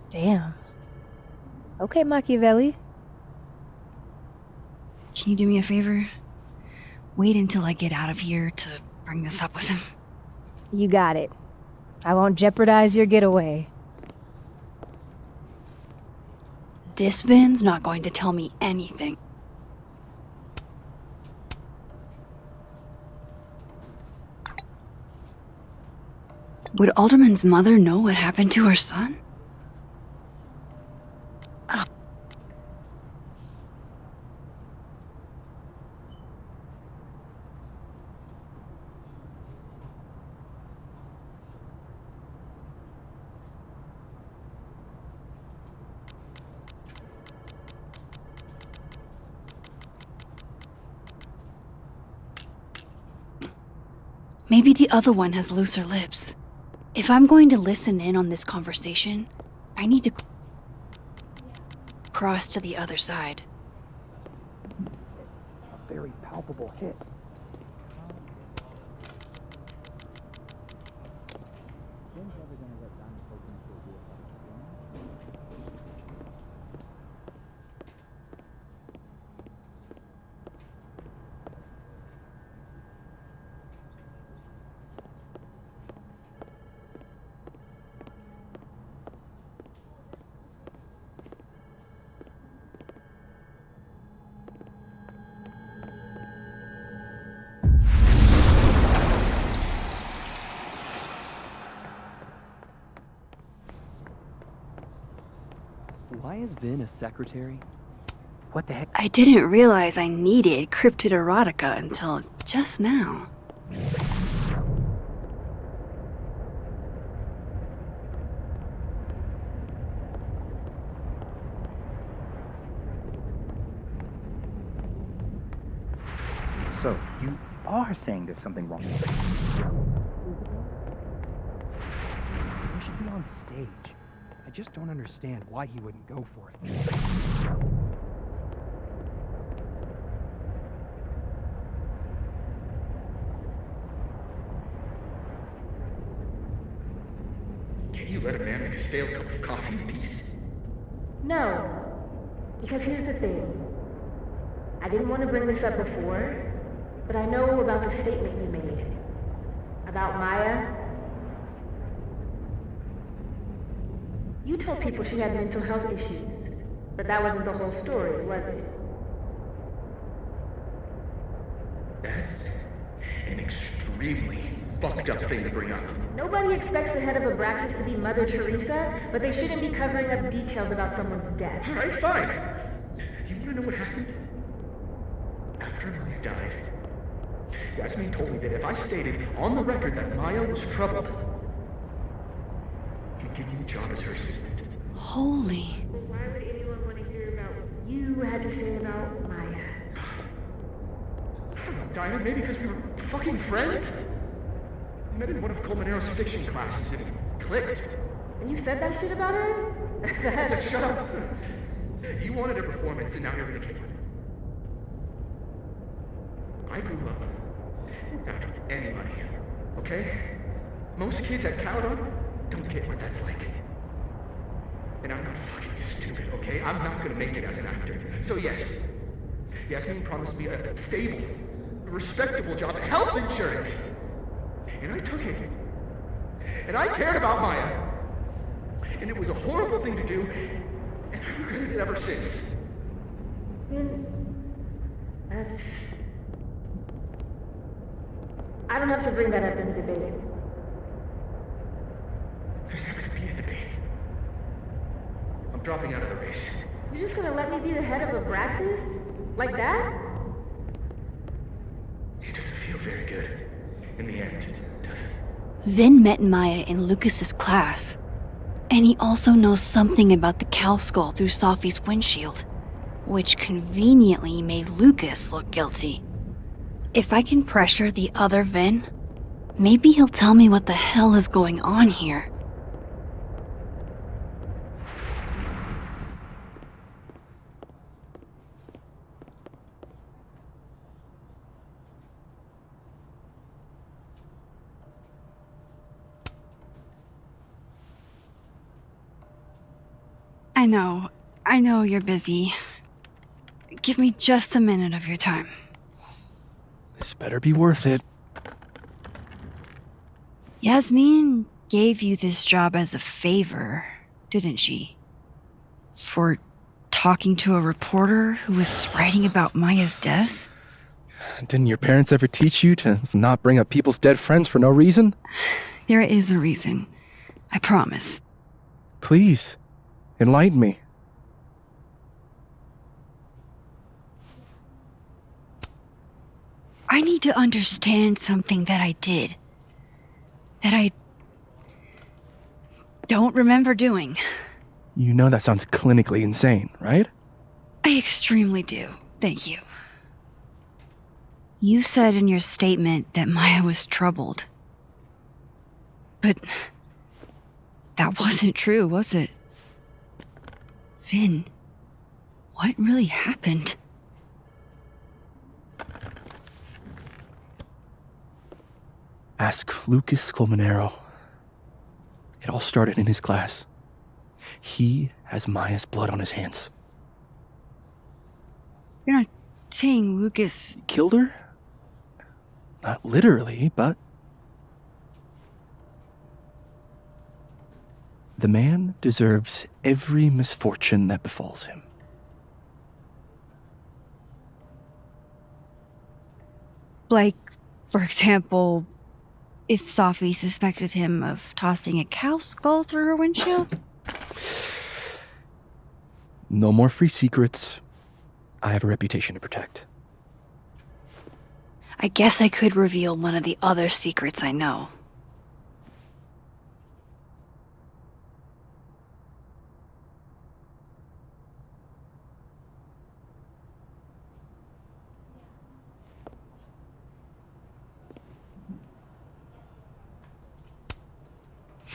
Damn. Okay, Machiavelli. Can you do me a favor? Wait until I get out of here to bring this up with him. You got it. I won't jeopardize your getaway. This Vin's not going to tell me anything. Would Alderman's mother know what happened to her son? Maybe the other one has looser lips. If I'm going to listen in on this conversation, I need to cross to the other side. A very palpable hit. Why is Vin a secretary? What the heck? I didn't realize I needed cryptid erotica until just now. So, you are saying there's something wrong with it. He should be on stage. I just don't understand why he wouldn't go for it. Can you let a man make a stale cup of coffee in peace? No. Because here's the thing. I didn't want to bring this up before, but I know about the statement you made. About Maya. You told people she had mental health issues, but that wasn't the whole story, was it? That's an extremely fucked up thing to bring up. Nobody expects the head of Abraxas to be Mother Teresa, but they shouldn't be covering up details about someone's death. Alright, fine. You wanna know what happened? After Maya died, Yasmin told me that if I stated on the record that Maya was troubled, he'd give me the job as her assistant. Holy. Why would anyone want to hear about what you had to say about Maya? I don't know, Dinah, maybe because we were fucking friends? We met in one of Colmenaro's fiction classes and it clicked. And you said that shit about her? Shut up! You wanted a performance and now you're gonna kill it. I grew up without any money, okay? Most kids at Caledon don't get what that's like. And I'm not fucking stupid, okay? I'm not gonna make it as an actor. So yes, Yasmin promised me a stable, a respectable job, health insurance. And I took it. And I cared about Maya. And it was a horrible thing to do, and I've regretted it ever since. Then that's... I don't have to bring that up in the debate. There's never gonna be a debate. I'm dropping out of the race. You're just gonna let me be the head of Abraxas? Like that? It doesn't feel very good in the end, does it? Vin met Maya in Lucas's class. And he also knows something about the cow skull through Safi's windshield, which conveniently made Lucas look guilty. If I can pressure the other Vin, maybe he'll tell me what the hell is going on here. I know you're busy. Give me just a minute of your time. This better be worth it. Yasmin gave you this job as a favor, didn't she? For talking to a reporter who was writing about Maya's death? Didn't your parents ever teach you to not bring up people's dead friends for no reason? There is a reason. I promise. Please, enlighten me. I need to understand something that I did. That I don't remember doing. You know that sounds clinically insane, right? I extremely do. Thank you. You said in your statement that Maya was troubled. But that wasn't true, was it? Vin, what really happened? Ask Lucas Colmenero. It all started in his class. He has Maya's blood on his hands. You're not saying Lucas killed her? Not literally, but... The man deserves every misfortune that befalls him. Like, for example, if Safi suspected him of tossing a cow skull through her windshield? No more free secrets. I have a reputation to protect. I guess I could reveal one of the other secrets I know.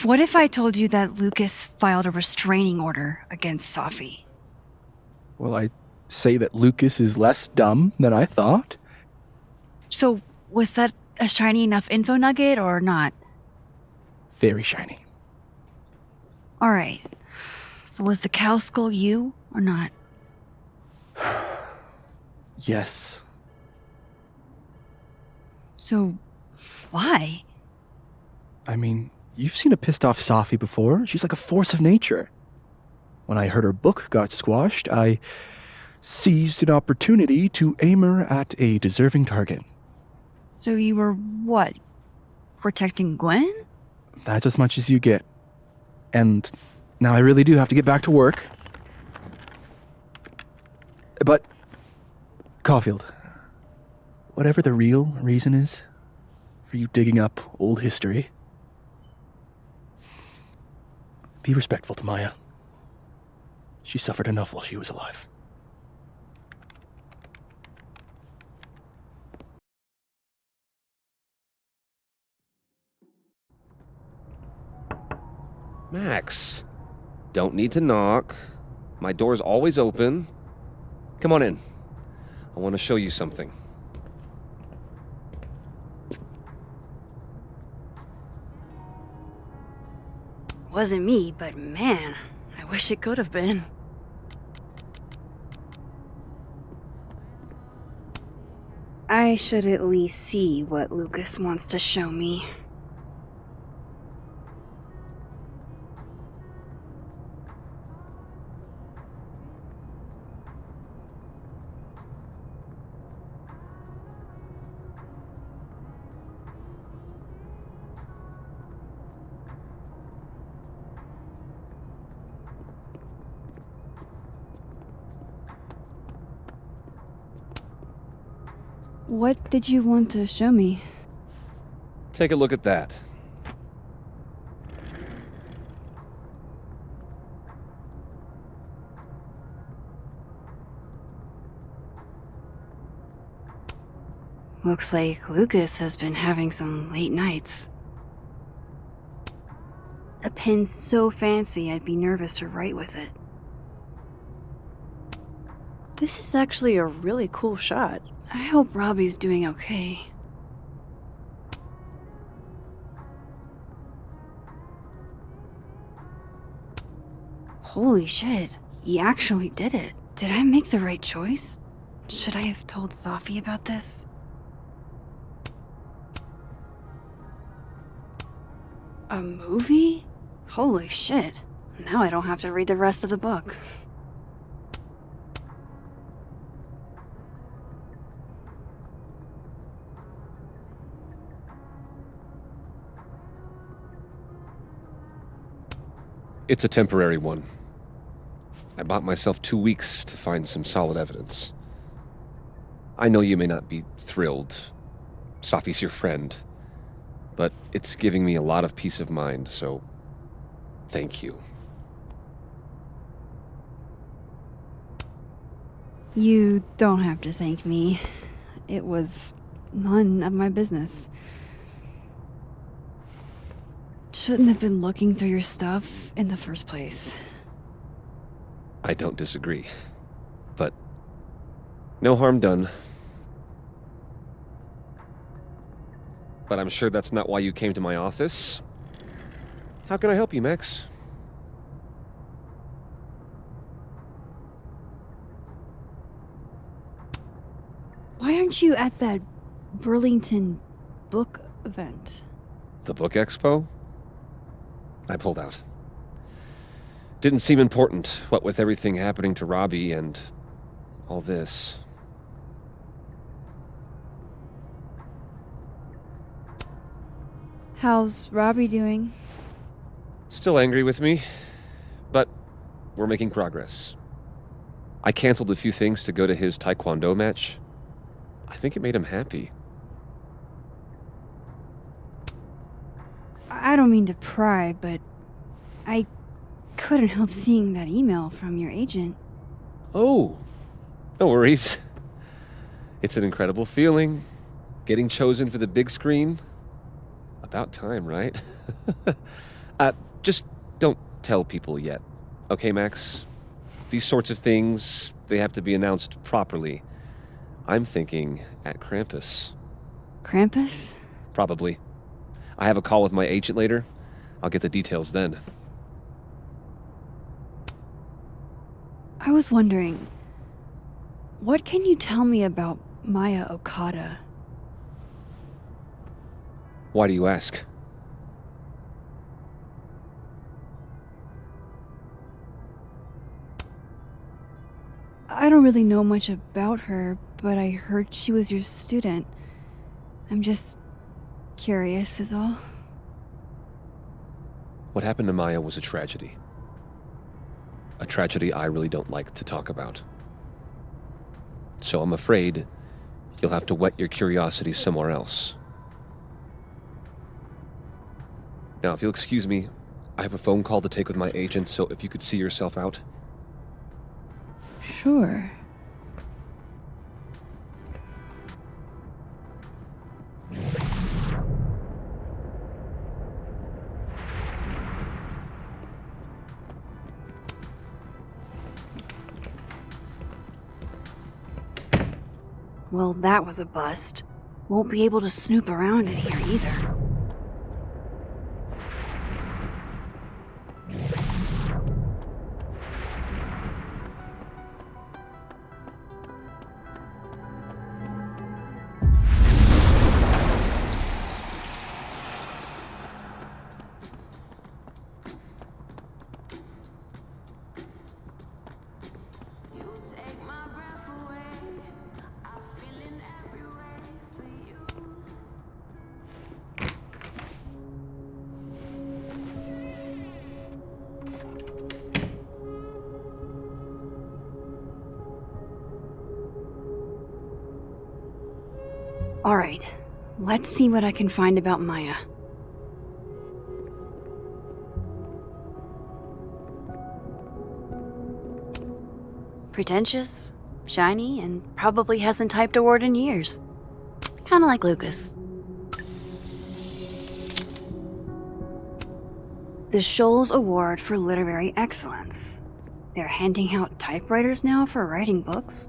What if I told you that Lucas filed a restraining order against Safi? Well, I say that Lucas is less dumb than I thought. So, was that a shiny enough info nugget or not? Very shiny. Alright. So was the cow skull you or not? Yes. So, why? I mean, you've seen a pissed off Safi before. She's like a force of nature. When I heard her book got squashed, I seized an opportunity to aim her at a deserving target. So you were what? Protecting Gwen? That's as much as you get. And now I really do have to get back to work. But, Caulfield, whatever the real reason is for you digging up old history, be respectful to Maya. She suffered enough while she was alive. Max, don't need to knock. My door's always open. Come on in. I want to show you something. Wasn't me, but man, I wish it could have been. I should at least see what Lucas wants to show me. What did you want to show me? Take a look at that. Looks like Lucas has been having some late nights. A pen so fancy I'd be nervous to write with it. This is actually a really cool shot. I hope Robbie's doing okay. Holy shit, he actually did it. Did I make the right choice? Should I have told Safi about this? A movie? Holy shit. Now I don't have to read the rest of the book. It's a temporary one. I bought myself 2 weeks to find some solid evidence. I know you may not be thrilled. Safi's your friend. But it's giving me a lot of peace of mind, so thank you. You don't have to thank me. It was none of my business. Shouldn't have been looking through your stuff in the first place. I don't disagree. But no harm done. But I'm sure that's not why you came to my office. How can I help you, Max? Why aren't you at that Burlington book event? The book expo? I pulled out. Didn't seem important, what with everything happening to Robbie and all this. How's Robbie doing? Still angry with me, but we're making progress. I canceled a few things to go to his taekwondo match. I think it made him happy. I don't mean to pry, but I couldn't help seeing that email from your agent. Oh, no worries. It's an incredible feeling. Getting chosen for the big screen. About time, right? Just don't tell people yet. Okay, Max? These sorts of things, they have to be announced properly. I'm thinking at Krampus. Krampus? Probably. I have a call with my agent later. I'll get the details then. I was wondering, what can you tell me about Maya Okada? Why do you ask? I don't really know much about her, but I heard she was your student. I'm just curious is all. What happened to Maya was a tragedy. A tragedy I really don't like to talk about. So I'm afraid you'll have to whet your curiosity somewhere else. Now, if you'll excuse me, I have a phone call to take with my agent, so if you could see yourself out. Sure. Well, that was a bust. Won't be able to snoop around in here either. Alright, let's see what I can find about Maya. Pretentious, shiny, and probably hasn't typed a word in years. Kinda like Lucas. The Shoals Award for Literary Excellence. They're handing out typewriters now for writing books.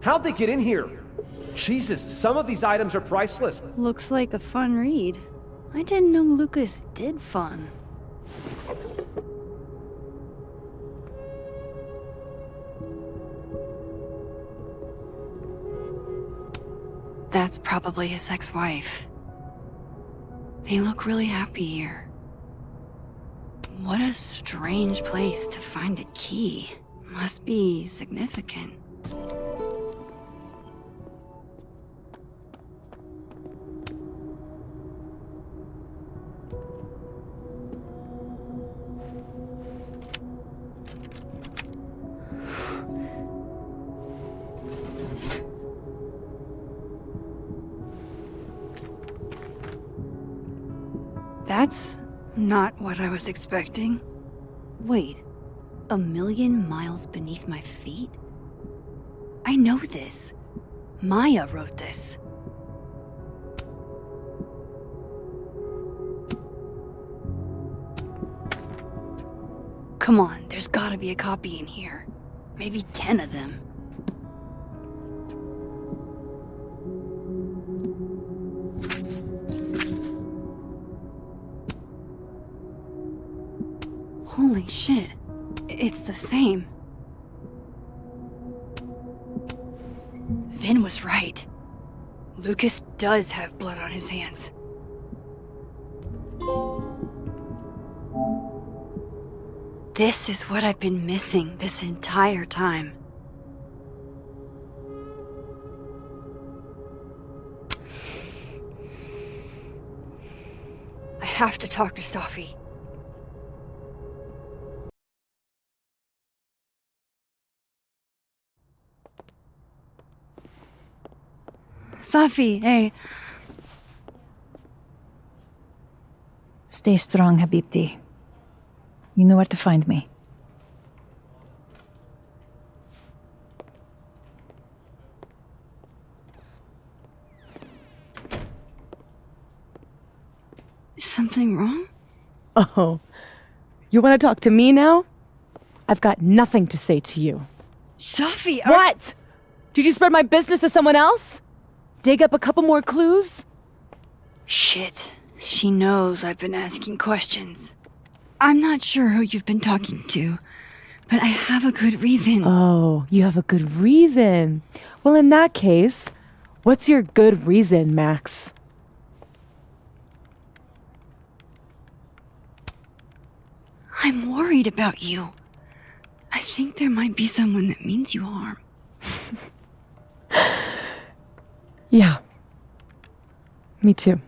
How'd they get in here? Jesus, some of these items are priceless. Looks like a fun read. I didn't know Lucas did fun. That's probably his ex-wife. They look really happy here. What a strange place to find a key. Must be significant. That's not what I was expecting. Wait, 1,000,000 miles beneath my feet? I know this. Maya wrote this. Come on, there's gotta be a copy in here. Maybe 10 of them. Holy shit, it's the same. Vin was right. Lucas does have blood on his hands. This is what I've been missing this entire time. I have to talk to Safi. Safi, hey. Stay strong, Habibti. You know where to find me. Is something wrong? Oh, you want to talk to me now? I've got nothing to say to you. Safi, What? Did you spread my business to someone else? Dig up a couple more clues? Shit. She knows I've been asking questions. I'm not sure who you've been talking to, but I have a good reason. Oh, you have a good reason. Well, in that case, what's your good reason, Max? I'm worried about you. I think there might be someone that means you harm. Yeah. Me too.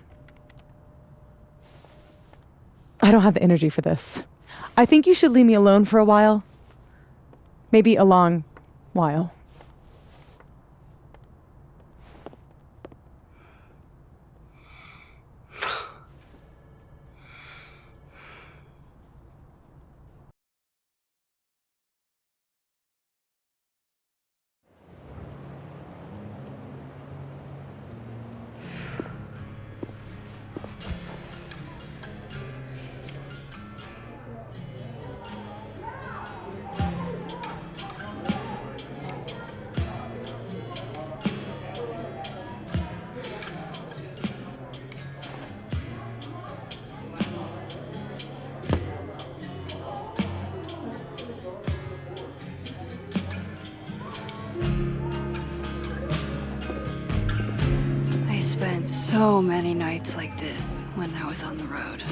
I don't have the energy for this. I think you should leave me alone for a while. Maybe a long while. I spent so many nights like this when I was on the road.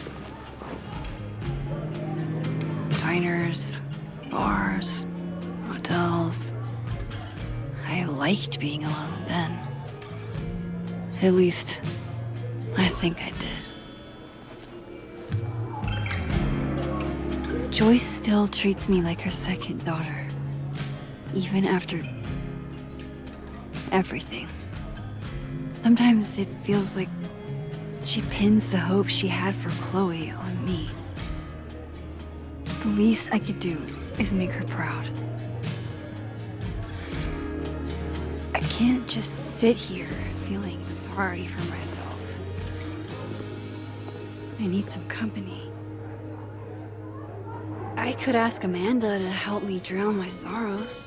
Diners, bars, hotels. I liked being alone then. At least, I think I did. Joyce still treats me like her second daughter, even after everything. Sometimes it feels like she pins the hope she had for Chloe on me. The least I could do is make her proud. I can't just sit here feeling sorry for myself. I need some company. I could ask Amanda to help me drown my sorrows.